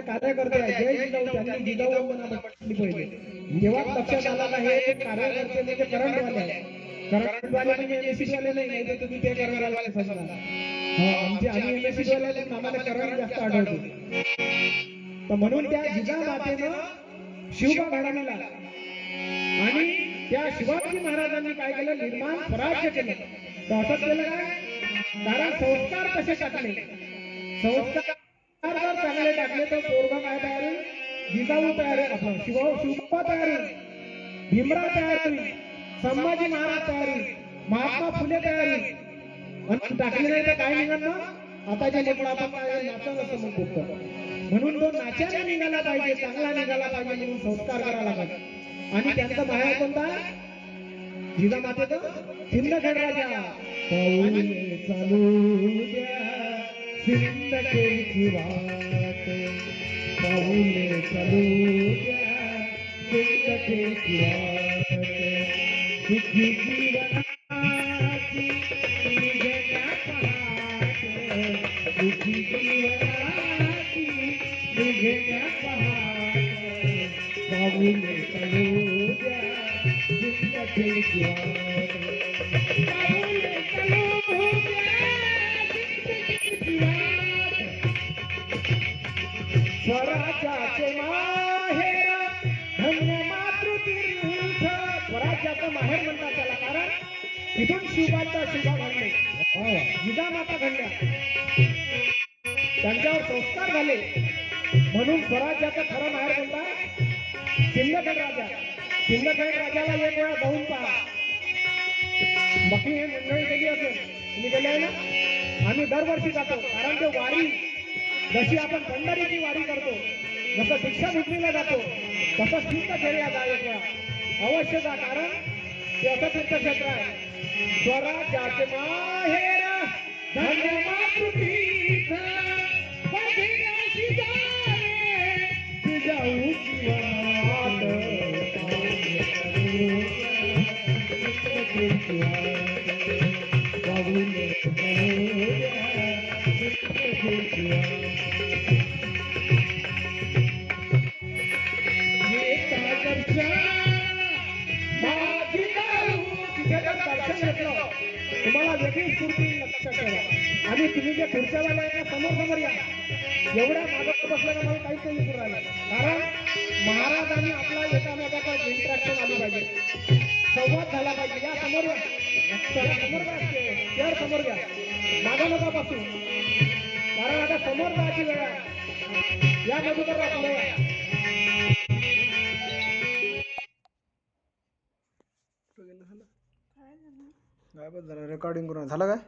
कार्यकर्ते आहेत जय जिजाऊ त्यांनी जिजाऊ वंदना म्हटली पहिले तेव्हा लक्षात आला का हे कार्यकर्ते म्हणजे करंटवाले म्हणजे एमएससी वाले नाही तर तुम्ही ते करंटवाले समजा आमचे आम्ही एमएससी वाले आम्हाला करंट जास्त आढळतो तर म्हणून त्या जिजामातेनं शिवबा घडवला आणि त्या शिवाजी महाराजांनी काय केलं निर्माण स्वराज्य केलं तर असं केलं काय कारण संस्कार कसे टाकले संस्कार जर चांगले टाकले तर पोरगा काय तयार होईल जिजाऊ तयार होईल आपला शिवबा तयार होईल भीमराव तयार होईल संभाजी महाराज तयार होईल महात्मा फुले तयार होईल आणि टाकले नाही तर काय निघणार ना आता जे लेकरं आपण काय नाचन असं म्हणतो म्हणून तो नाचायला निघाला पाहिजे चांगला निघाला पाहिजे म्हणून संस्कार करायला पाहिजे आणि त्यांचा बाहेर कोणता जिजामातेचं सिंदखेड राजा पाऊले चालू द्या सिंदखेडची वाट पाऊले चालू द्या सिंदखेडची वाट सुखी जीवनाची निघण्या पहाट सुखी जीवनाची निघण्या पहाट पाऊले चालू द्या सिंदखेडची वाट पाऊले चालू द्या सिंदखेडची वाट स्वराज्याचे माहेर धन्य मातृतीर्थ स्वराज्याचं माहेर म्हणतात त्याला कारण इथून शिवबाचा शिवबा घडले जिजामाता घडल्या त्यांच्यावर संस्कार झाले म्हणून स्वराज्याचं खरं माहेर म्हणतात सिंदखेड राजा सिंदखेड राजाला एक वेळा जाऊन पहा बाकी हे मंडळी गेली असेल तुम्ही गेले आहे ना आम्ही दरवर्षी जातो कारण ते वारी जशी आपण पंढरीची वारी करतो जसं दीक्षाभूमीला जातो तसं सिंदखेडला जा एक वेळा अवश्य जा कारण ते असं तीर्थक्षेत्र आहे स्वराज्याचे माहेर धन्य मातृतीर्थ बघण्याची दारे जिजाऊची वाट पाऊले चालू तुम्हाला वेगळी स्फूर्ती लक्षात ठेवा आणि तुम्ही जे खुर्च्यावाले आहे ना समोर या एवढ्या मागं बसलं का मला काहीच नाही विसरून राहिलं कारण महाराजांनी आपला एकामेकाचा इंटरॅक्शन आली पाहिजे संवाद झाला पाहिजे या समोर समोर शहर समोर घ्या मागा नकापासून कारण आता समोर जायची वेळ आहे या मधुकर काय बस झालं रेकॉर्डिंग करून झालं काय